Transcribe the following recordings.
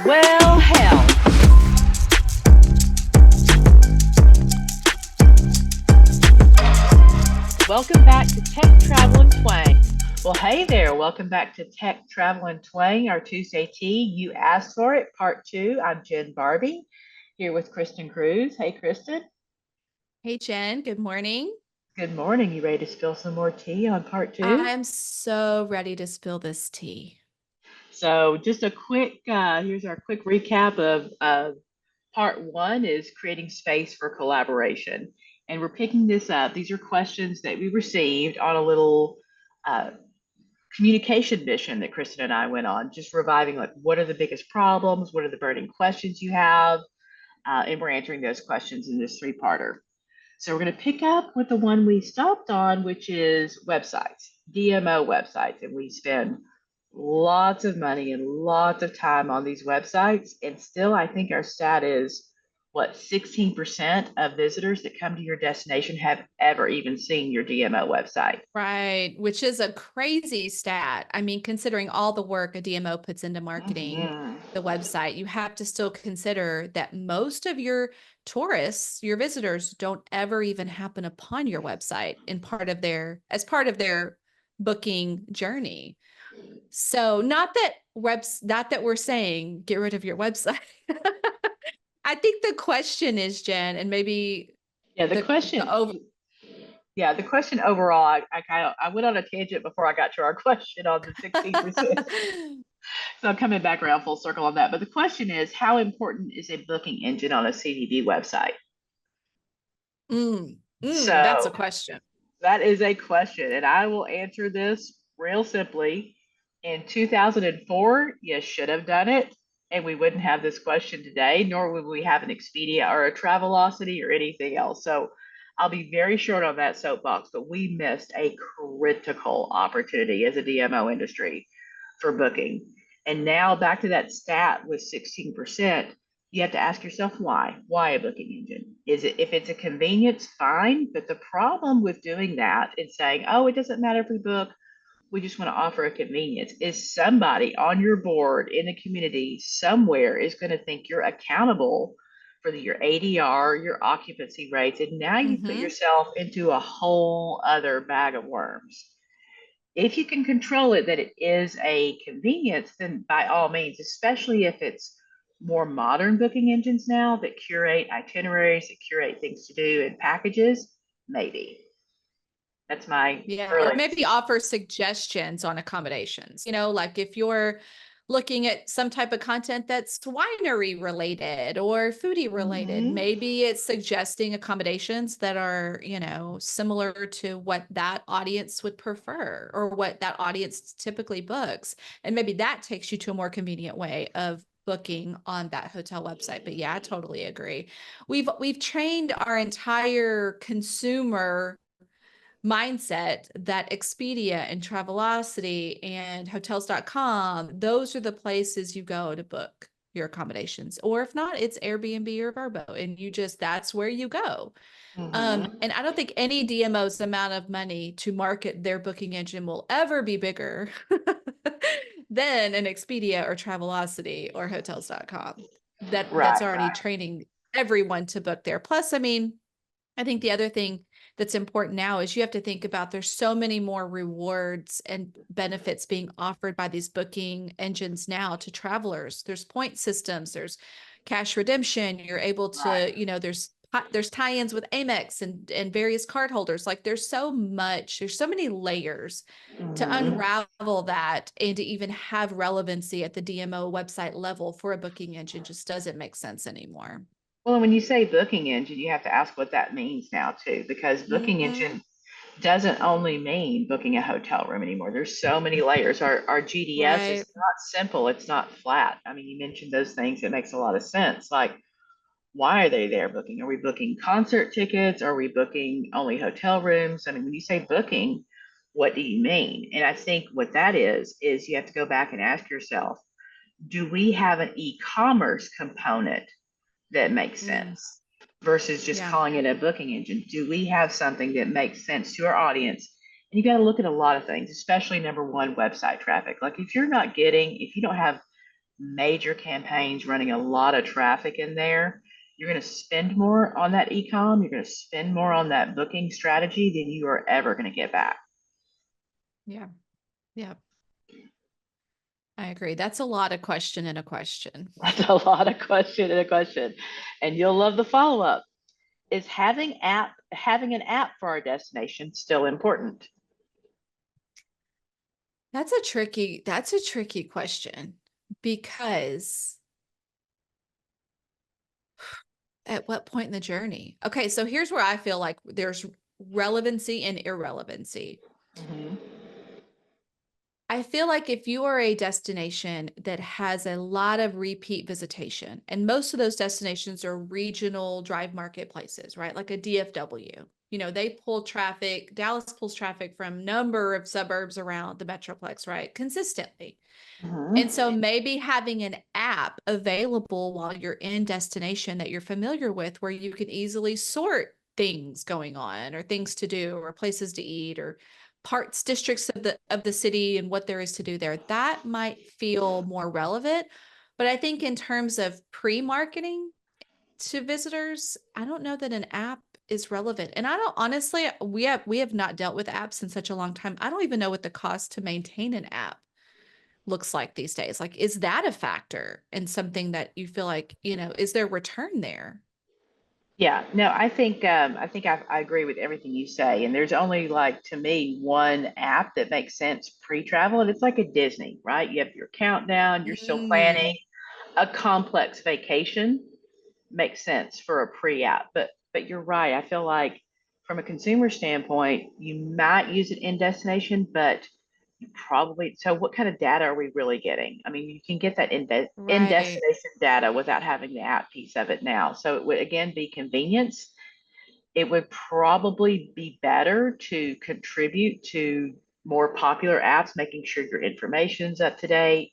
Well, hell. Welcome back to Tech Travel and Twang. Well, hey there. Welcome back to Tech Travel and Twang, our Tuesday tea. You asked for it, part two. I'm Jen Barbie, here with Kristen Cruz. Hey, Kristen. Hey Jen, good morning. Good morning. You ready to spill some more tea on part two? I'm so ready to spill this tea. So, just a quick, here's our quick recap of part one is creating space for collaboration. And we're picking this up. These are questions that we received on a little uh, communication mission that Kristen and I went on, just reviving like what are the biggest problems, what are the burning questions you have, and we're answering those questions in this three-parter. So we're going to pick up with the one we stopped on, which is websites, DMO websites, and we spend lots of money and lots of time on these websites, and still I think our stat is what 16% of visitors that come to your destination have ever even seen your DMO website. Right, which is a crazy stat. I mean, considering all the work a DMO puts into marketing Mhm. the website, you have to still consider that most of your tourists, your visitors, don't ever even happen upon your website in part of their as part of their booking journey. So not that we're saying get rid of your website. I think the question is, Jen, and maybe Yeah, the the question, over yeah, the question overall, I kind of I went on a tangent before I got to our question on the 16%. So I'm coming back around full circle on that. But the question is, how important is a booking engine on a CDB website? That's a So question. that is a question, and I will answer this real simply. In 2004, you should have done it, and we wouldn't have this question today, nor would we have an Expedia or a Travelocity or anything else. So I'll be very short on that soapbox, but we missed a critical opportunity as a DMO industry for booking. And now back to that stat with 16%, you have to ask yourself why. Why a booking engine? Is it if it's a convenience, fine. But the problem with doing that is saying, oh, it doesn't matter if we book, we just want to offer a convenience, is somebody on your board in the community somewhere is going to think you're accountable for your ADR, your occupancy rates, and now you put Mm-hmm. yourself into a whole other bag of worms. If you can control it that it is a convenience, then by all means, especially if it's more modern booking engines now that curate itineraries, that curate things to do and packages, maybe. That's my Yeah, or early. maybe offer suggestions on accommodations. Like if you're looking at some type of content that's winery related or foodie related, Mhm. maybe it's suggesting accommodations that are, similar to what that audience would prefer or what that audience typically books. And maybe that takes you to a more convenient way of booking on that hotel website. But yeah, I totally agree. We've trained our entire consumer mindset that Expedia and Travelocity and hotels.com, those are the places you go to book your accommodations. Or if not, it's Airbnb or Vrbo, and that's where you go. Mhm. And I don't think any DMO's amount of money to market their booking engine will ever be bigger than an Expedia or Travelocity or hotels.com. That's Right, already right. training everyone to book there. Plus, I mean, I think the other thing that's important now is you have to think about there's so many more rewards and benefits being offered by these booking engines now to travelers. There's point systems, there's cash redemption, you're able Right. to, there's tie-ins with Amex and various card holders. Like there's so many layers to Mhm. unravel that and to even have relevancy at the DMO website level for a booking engine just doesn't make sense anymore. Well, when you say booking engine, you have to ask what that means now too, because booking Mhm. engine doesn't only mean booking a hotel room anymore. There's so many layers. Our GDS is Right. not simple. It's not flat. I mean, you mentioned those things. It makes a lot of sense. Like, why are they there booking? Are we booking concert tickets? Are we booking only hotel rooms? I mean, when you say booking, what do you mean? And I think what that is you have to go back and ask yourself, do we have an e-commerce component that makes Mm, sense versus just yeah. calling it a booking engine? Do we have something that makes sense to our audience? And you got to look at a lot of things, especially number one, website traffic. Like if you don't have major campaigns running a lot of traffic in there, you're going to spend more on that e-com, you're going to spend more on that booking strategy than you are ever going to get back. Yeah. Yeah. I agree. That's a lot of question in a question. That's a lot of question and a question. And you'll love the follow-up. Is having an app for our destination still important? That's a tricky question because at what point in the journey? Okay, so here's where I feel like there's relevancy and irrelevancy. Mm-hmm. I feel like if you are a destination that has a lot of repeat visitation, and most of those destinations are regional drive marketplaces, right? Like a DFW. They pull traffic, Dallas pulls traffic from number of suburbs around the Metroplex, right? Consistently. And so Mm-hmm. maybe having an app available while you're in destination that you're familiar with, where you can easily sort things going on or things to do or places to eat or parts districts of the city and what there is to do there, that might feel more relevant. But I think in terms of pre-marketing to visitors, I don't know that an app is relevant. And I don't honestly, we have not dealt with apps in such a long time. I don't even know what the cost to maintain an app looks like these days. Like, is that a factor and something that you feel like, is there return there? Yeah, no, I think I agree with everything you say. And there's only like to me one app that makes sense pre-travel, and it's like a Disney, right? You have your countdown, you're still planning. Mm, A complex vacation makes sense for a pre-app, but you're right. I feel like from a consumer standpoint, you might use it in destination, but you probably so what kind of data are we really getting? I mean, you can get that in right. destination data without having the app piece of it now. So it would again be convenience. It would probably be better to contribute to more popular apps, making sure your information's up to date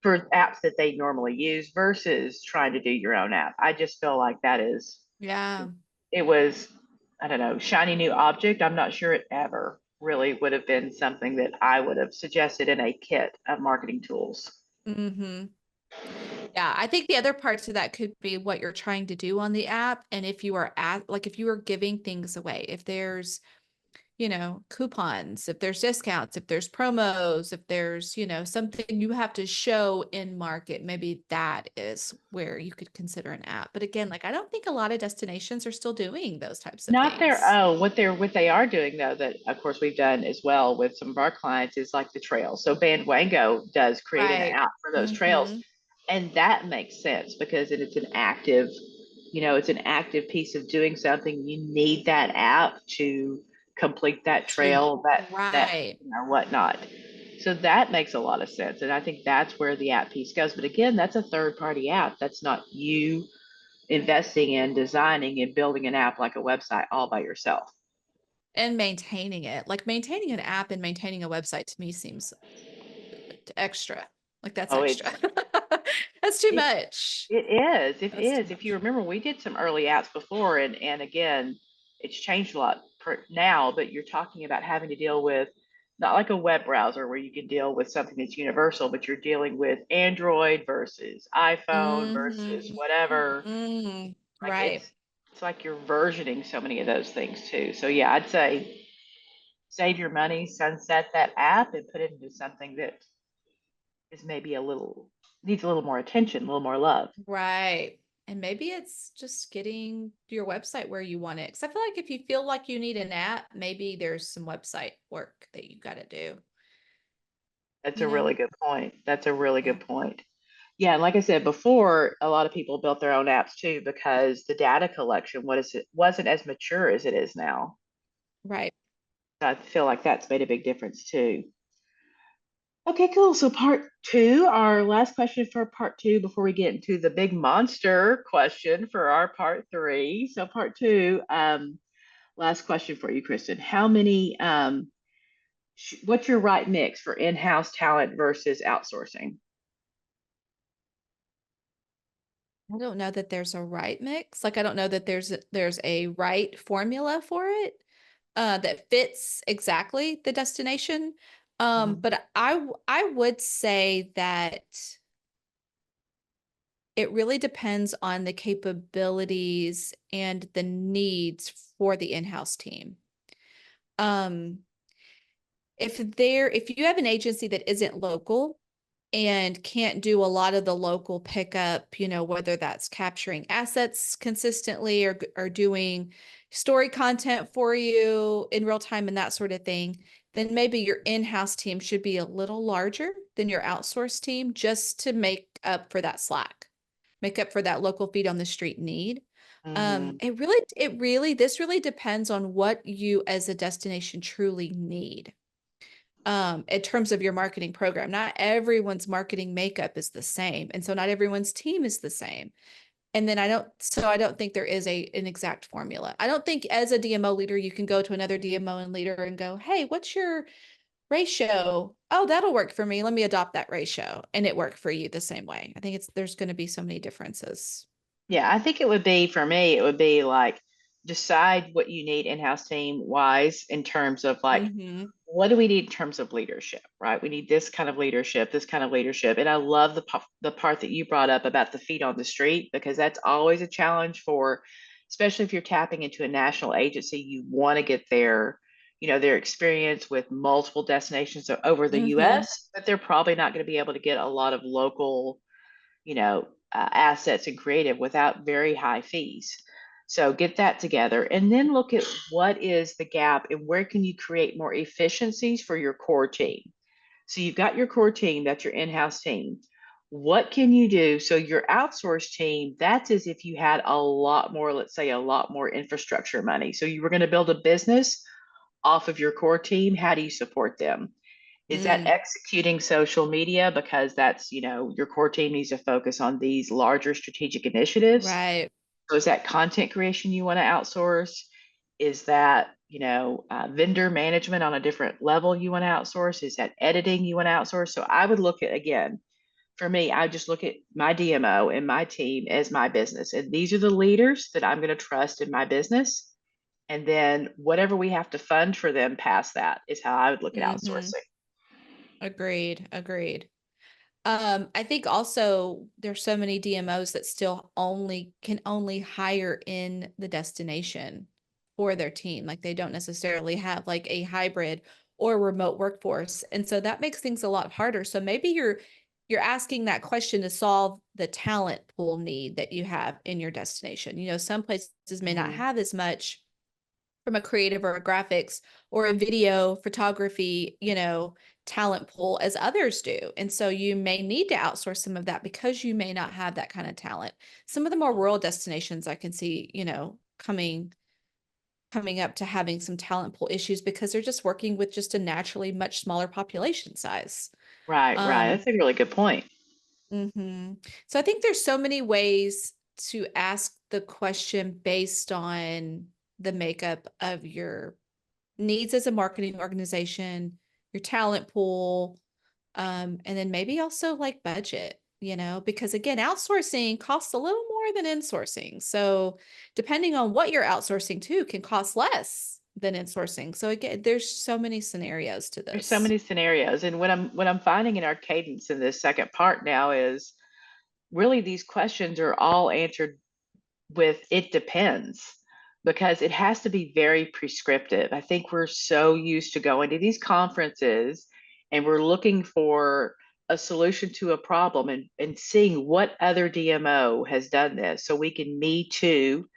for apps that they normally use versus trying to do your own app. I just feel like Yeah. it was, I don't know, shiny new object. I'm not sure it ever really would have been something that I would have suggested in a kit of marketing tools. Hmm. Yeah. I think the other parts of that could be what you're trying to do on the app. And if you are if you are giving things away, if there's coupons, if there's discounts, if there's promos, if there's, something you have to show in market, maybe that is where you could consider an app. But again, like I don't think a lot of destinations are still doing those types of Not their things. own. What they are doing though, that of course we've done as well with some of our clients is like the trails. So Bandwango does create an Right. app for those trails, Mm-hmm. and that makes sense because it's an active, it's an active piece of doing something. You need that app to complete that To trail, that right. whatnot. So that makes a lot of sense, and I think that's where the app piece goes. But again, that's a third party app. That's not you investing in designing and building an app like a website all by yourself. And maintaining it. Like maintaining an app and maintaining a website to me seems extra. Like that's Oh, extra. That's too it much. it is. It That's too is. If you much. remember, we did some early apps before, and again, it's changed a lot now. But you're talking about having to deal with not like a web browser where you can deal with something that's universal, but you're dealing with Android versus iPhone versus Mm-hmm. whatever. Mm-hmm. Like Right. it's like you're versioning so many of those things too. So yeah, I'd say save your money, sunset that app, and put it into something that is maybe a little needs a little more attention, a little more love. Right. And maybe it's just getting your website where you want it. Because I feel like if you feel like you need an app, maybe there's some website work that you got to do. That's You a know? really good point. That's a really Yeah. good point. Yeah, and like I said before, a lot of people built their own apps too because the data collection wasn't as mature as it is now. Right. I feel like that's made a big difference too. Okay, cool. So part two, our last question for part two before we get into the big monster question for our part three. So part two, last question for you, Kristen. What's your right mix for in-house talent versus outsourcing? I don't know that there's a right mix. Like I don't know that there's a right formula for it that fits exactly the destination. Mhm. But I would say that it really depends on the capabilities and the needs for the in-house team. Um, if you have an agency that isn't local and can't do a lot of the local pickup, whether that's capturing assets consistently or doing story content for you in real time and that sort of thing, then maybe your in-house team should be a little larger than your outsourced team just to make up for that slack, make up for that local feet on the street need. Mhm. This really depends on what you as a destination truly need in terms of your marketing program. Not everyone's marketing makeup is the same. And so not everyone's team is the same. And then I don't think there is an exact formula. I don't think as a DMO leader, you can go to another DMO and leader and go, hey, what's your ratio? Oh, that'll work for me. Let me adopt that ratio. And it worked for you the same way. I think there's going to be so many differences. Yeah, I think it would be for me, it would be like decide what you need in-house team wise in terms of like Mm-hmm. what do we need in terms of leadership, right? We need this kind of leadership, this kind of leadership. And I love the part that you brought up about the feet on the street, because that's always a challenge for, especially if you're tapping into a national agency, you want to get their experience with multiple destinations over the Mm-hmm. US, but they're probably not going to be able to get a lot of local assets and creative without very high fees. So get that together and then look at what is the gap and where can you create more efficiencies for your core team. So you've got your core team, that's your in-house team. What can you do? So your outsourced team, that's as if you had a lot more, let's say a lot more infrastructure money. So you were going to build a business off of your core team. How do you support them? Is that Mm, executing social media? Because that's, your core team needs to focus on these larger strategic initiatives. right. So is that content creation you want to outsource? Is that, vendor management on a different level you want to outsource? Is that editing you want to outsource? So I would look at, again, for me, I just look at my DMO and my team as my business. And these are the leaders that I'm going to trust in my business. And then whatever we have to fund for them past that is how I would look at Mm-hmm. outsourcing. Agreed. Agreed. I think also there's so many DMOs that still only hire in the destination for their team. Like they don't necessarily have like a hybrid or remote workforce. And so that makes things a lot harder. So maybe you're asking that question to solve the talent pool need that you have in your destination. Some places may not Mhm. have as much from a creative or a graphics or a video photography, talent pool as others do. And so you may need to outsource some of that because you may not have that kind of talent. Some of the more rural destinations I can see, coming up to having some talent pool issues because they're just working with just a naturally much smaller population size. Right, right. Um, That's a really good point. so I think there's so many ways to ask the question based on the makeup of your needs as a marketing organization, your talent pool, and then maybe also like budget, because again, outsourcing costs a little more than insourcing. So depending on what you're outsourcing to can cost less than insourcing. So again, there's so many scenarios to There's so this. many scenarios. And what I'm finding in our cadence in this second part now is really these questions are all answered with it depends, because it has to be very prescriptive. I think we're so used to going to these conferences and we're looking for a solution to a problem and seeing what other DMO has done this so we can me too.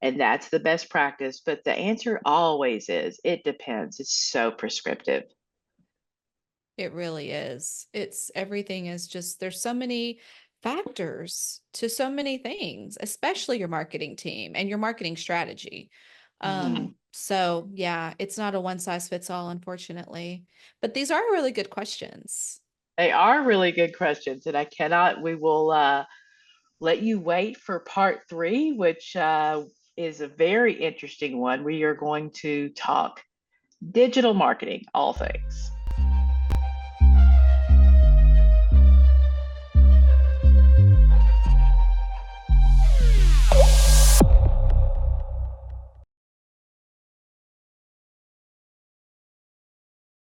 And that's the best practice. But the answer always is it depends. It's so prescriptive. It really is. Everything is just, there's so many factors to so many things, especially your marketing team and your marketing strategy. Mhm. So yeah, it's not a one size fits all, unfortunately. But these are really good questions. They are really good questions, and we will let you wait for part three, which is a very interesting one. We are going to talk digital marketing, all things.